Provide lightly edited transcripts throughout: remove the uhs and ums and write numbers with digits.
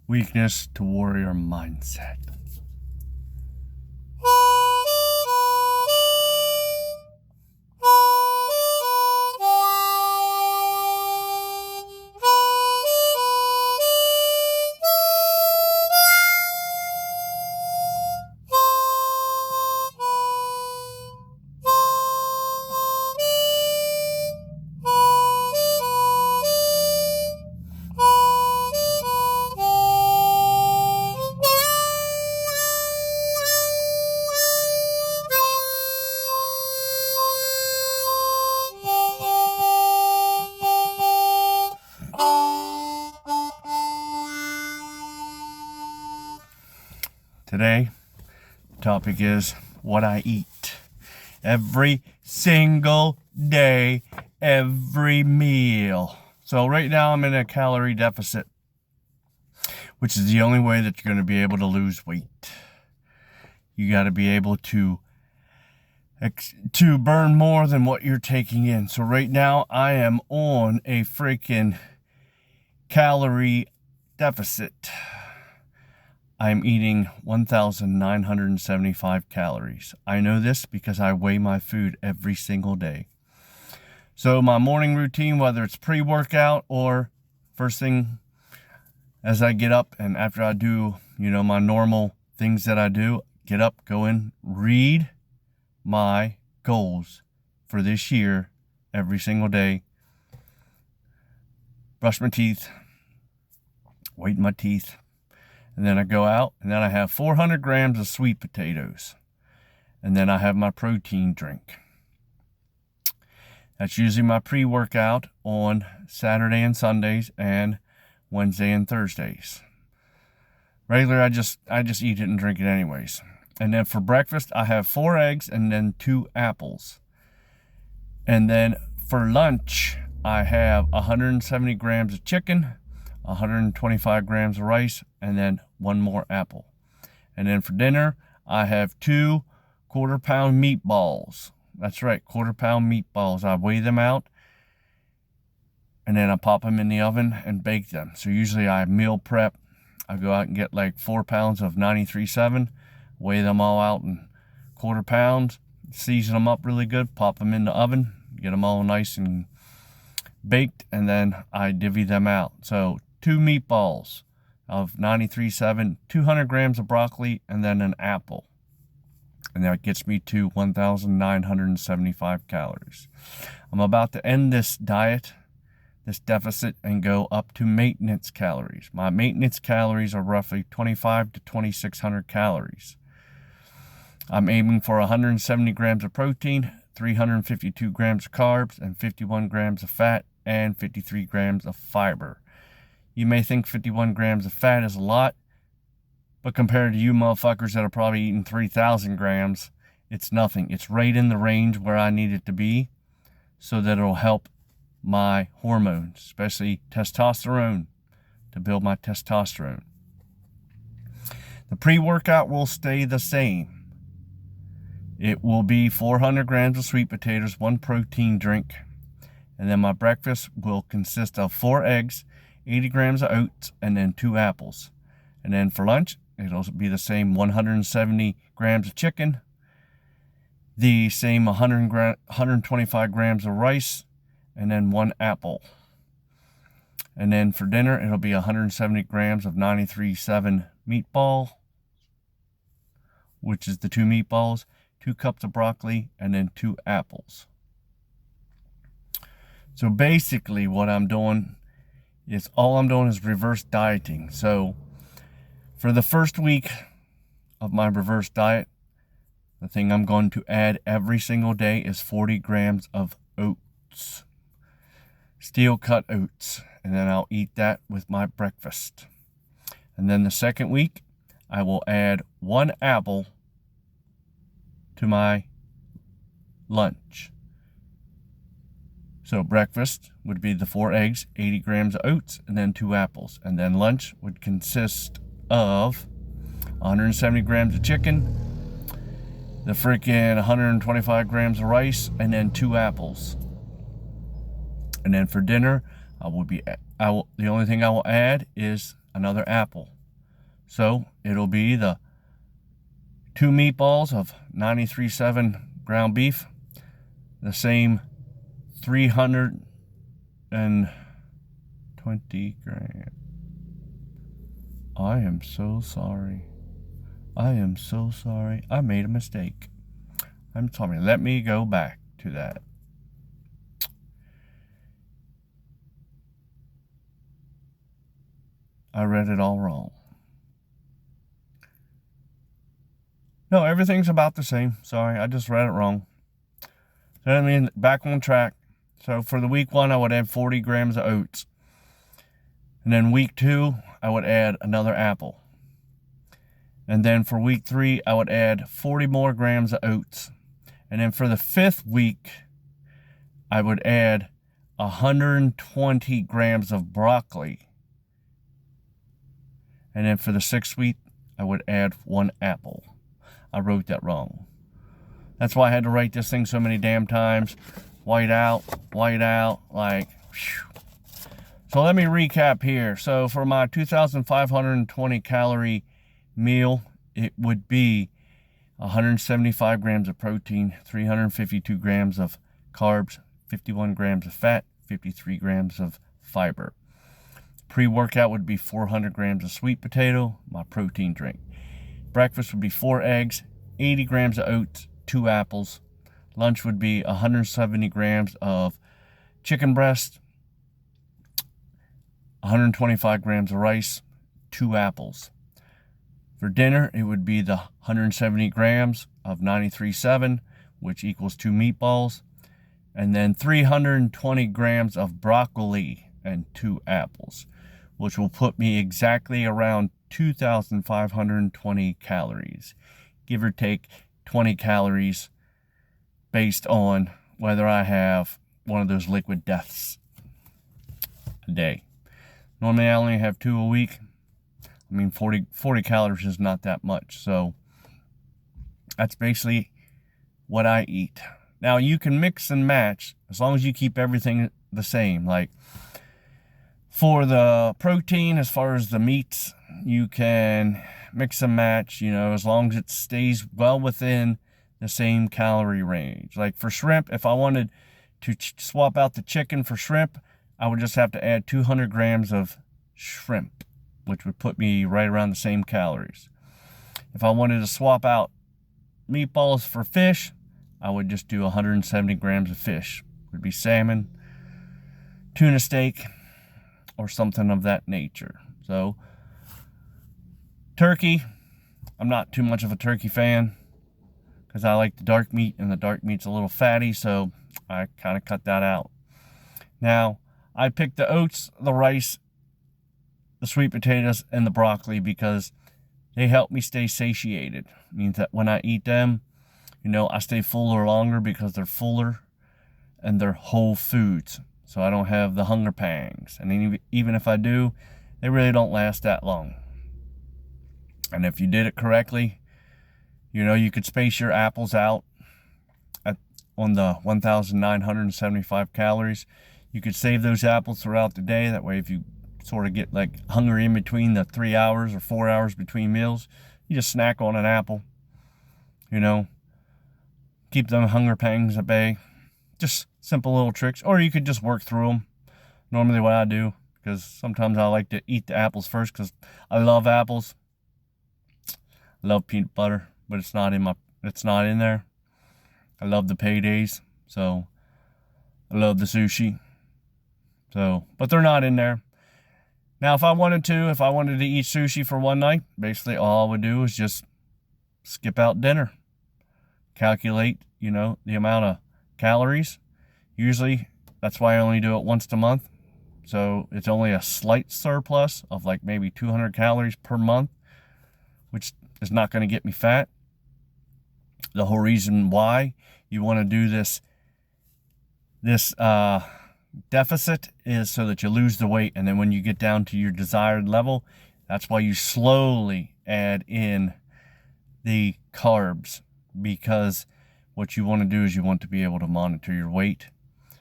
Weakness to warrior mindset. Today, the topic is what I eat. Every single day, every meal. So right now I'm in a calorie deficit, which is the only way that you're going to be able to lose weight. You got to be able to burn more than what you're taking in. So right now I am on a freaking calorie deficit. I'm eating 1,975 calories. I know this because I weigh my food every single day. So my morning routine, whether it's pre-workout or first thing as I get up and after I do, my normal things that I do, get up, go in, read my goals for this year every single day, brush my teeth, whiten my teeth, and then I go out, and then I have 400 grams of sweet potatoes. And then I have my protein drink. That's usually my pre-workout on Saturday and Sundays and Wednesday and Thursdays. Regular, I just eat it and drink it anyways. And then for breakfast, I have 4 eggs and then 2 apples. And then for lunch, I have 170 grams of chicken, 125 grams of rice, and then 1 more apple. And then for dinner, I have 2 quarter-pound meatballs. That's right, quarter-pound meatballs. I weigh them out, and then I pop them in the oven and bake them. So usually I meal prep. I go out and get like 4 pounds of 93.7, weigh them all out in quarter pounds, season them up really good, pop them in the oven, get them all nice and baked, and then I divvy them out. So 2 meatballs of 93.7, 200 grams of broccoli, and then an apple. And that gets me to 1,975 calories. I'm about to end this diet, this deficit, and go up to maintenance calories. My maintenance calories are roughly 2,500 to 2,600 calories. I'm aiming for 170 grams of protein, 352 grams of carbs, and 51 grams of fat, and 53 grams of fiber. You may think 51 grams of fat is a lot, but compared to you motherfuckers that are probably eating 3,000 grams, it's nothing. It's right in the range where I need it to be so that it'll help my hormones, especially testosterone, to build my testosterone. The pre-workout will stay the same. It will be 400 grams of sweet potatoes, 1 protein drink, and then my breakfast will consist of 4 eggs, 80 grams of oats, and then 2 apples. And then for lunch, it'll be the same 170 grams of chicken, the same 125 grams of rice, and then 1 apple. And then for dinner, it'll be 170 grams of 93.7 meatball, which is the 2 meatballs, 2 cups of broccoli, and then 2 apples. So basically what I'm doing is reverse dieting. So for the first week of my reverse diet, the thing I'm going to add every single day is 40 grams of oats, steel cut oats, and then I'll eat that with my breakfast. And then the second week, I will add 1 apple to my lunch. So breakfast would be the 4 eggs, 80 grams of oats, and then 2 apples. And then lunch would consist of 170 grams of chicken, the freaking 125 grams of rice, and then 2 apples. And then for dinner, the only thing I will add is another apple. So it'll be the 2 meatballs of 93.7 ground beef, the same 320 grams. I am so sorry. I am so sorry. I made a mistake. I'm sorry. Let me go back to that. I read it all wrong. No, everything's about the same. Sorry, I just read it wrong. So I mean, back on track. So for the week 1, I would add 40 grams of oats. And then week 2, I would add another apple. And then for week 3, I would add 40 more grams of oats. And then for the 5th week, I would add 120 grams of broccoli. And then for the 6th week, I would add 1 apple. I wrote that wrong. That's why I had to write this thing so many damn times. White out, like, whew. So let me recap here. So for my 2,520 calorie meal, it would be 175 grams of protein, 352 grams of carbs, 51 grams of fat, 53 grams of fiber. Pre-workout would be 400 grams of sweet potato, my protein drink. Breakfast would be 4 eggs, 80 grams of oats, 2 apples. Lunch would be 170 grams of chicken breast, 125 grams of rice, 2 apples. For dinner, it would be the 170 grams of 93.7, which equals 2 meatballs, and then 320 grams of broccoli and 2 apples, which will put me exactly around 2,520 calories, give or take 20 calories based on whether I have one of those liquid deaths a day. Normally I only have 2 a week. I mean, 40 calories is not that much. So that's basically what I eat. Now you can mix and match as long as you keep everything the same. Like for the protein, as far as the meats, you can mix and match, you know, as long as it stays well within the same calorie range. Like for shrimp, if I wanted to swap out the chicken for shrimp, I would just have to add 200 grams of shrimp, which would put me right around the same calories. If I wanted to swap out meatballs for fish, I would just do 170 grams of fish. It would be salmon, tuna steak, or something of that nature. So, turkey, I'm not too much of a turkey fan because I like the dark meat, and the dark meat's a little fatty, so I kind of cut that out. Now, I picked the oats, the rice, the sweet potatoes, and the broccoli because they help me stay satiated. It means that when I eat them, you know, I stay fuller longer because they're fuller and they're whole foods. So I don't have the hunger pangs. And even if I do, they really don't last that long. And if you did it correctly, you know, you could space your apples out on the 1,975 calories. You could save those apples throughout the day. That way, if you sort of get like hungry in between the 3 hours or 4 hours between meals, you just snack on an apple, you know, keep them hunger pangs at bay. Just simple little tricks. Or you could just work through them. Normally what I do, because sometimes I like to eat the apples first because I love apples. I love peanut butter, but it's not in there. I love the paydays, so I love the sushi. So, but they're not in there. Now, if I wanted to eat sushi for one night, basically all I would do is just skip out dinner. Calculate, you know, the amount of calories. Usually, that's why I only do it once a month. So it's only a slight surplus of like maybe 200 calories per month, which is not going to get me fat. The whole reason why you want to do this deficit is so that you lose the weight, and then when you get down to your desired level, that's why you slowly add in the carbs, because what you want to do is you want to be able to monitor your weight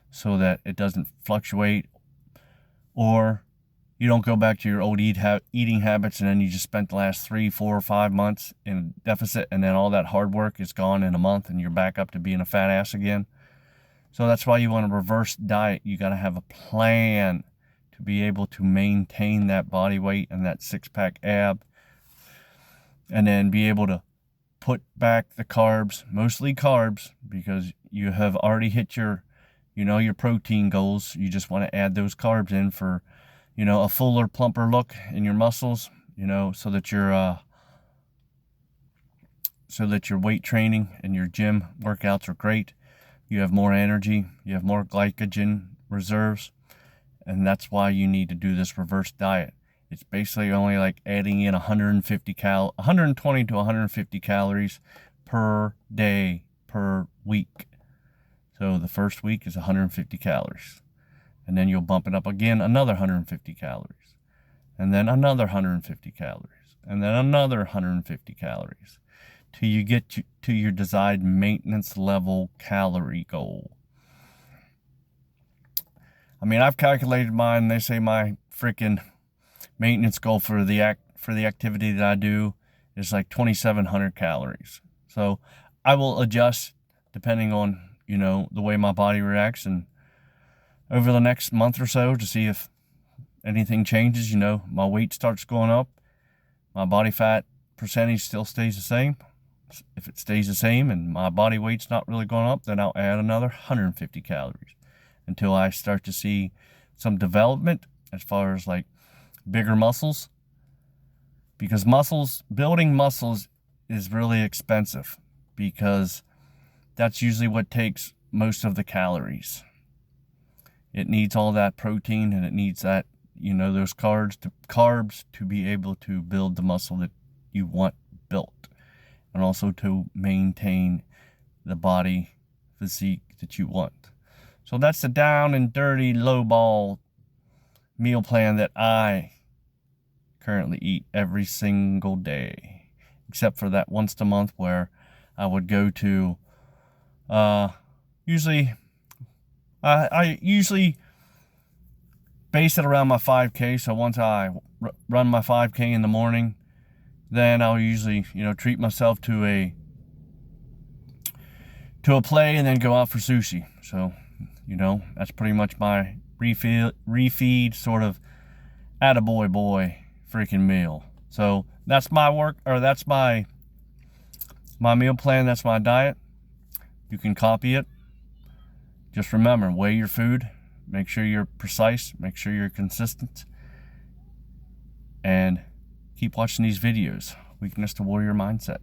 so that it doesn't fluctuate or you don't go back to your old eating habits, and then you just spent the last 3, 4, or 5 months in deficit, and then all that hard work is gone in a month and you're back up to being a fat ass again. So that's why you want to reverse diet. You got to have a plan to be able to maintain that body weight and that six-pack ab, and then be able to put back the carbs, mostly carbs, because you have already hit your, your protein goals. You just want to add those carbs in for, a fuller, plumper look in your muscles, so that your weight training and your gym workouts are great. You have more energy, you have more glycogen reserves, and that's why you need to do this reverse diet. It's basically only like adding in 120 to 150 calories per day, per week. So the first week is 150 calories. And then you'll bump it up again, another 150 calories. And then another 150 calories. And then another 150 calories. Till you get to your desired maintenance level calorie goal. I mean, I've calculated mine. They say my freaking maintenance goal for the activity that I do is like 2,700 calories. So I will adjust depending on, the way my body reacts, and over the next month or so to see if anything changes. My weight starts going up, my body fat percentage still stays the same. If it stays the same and my body weight's not really going up, then I'll add another 150 calories until I start to see some development as far as like bigger muscles. Because building muscles is really expensive, because that's usually what takes most of the calories. It needs all that protein, and it needs that, those carbs to be able to build the muscle that you want built, and also to maintain the body physique that you want. So that's the down and dirty, low ball meal plan that I currently eat every single day, except for that once a month where I would go to, I usually base it around my 5K. So once I run my 5K in the morning, then I'll usually, treat myself to a play and then go out for sushi. So, that's pretty much my refeed sort of attaboy boy freaking meal. So that's that's my meal plan. That's my diet. You can copy it. Just remember, weigh your food. Make sure you're precise. Make sure you're consistent. And keep watching these videos. Weakness to Warrior Mindset.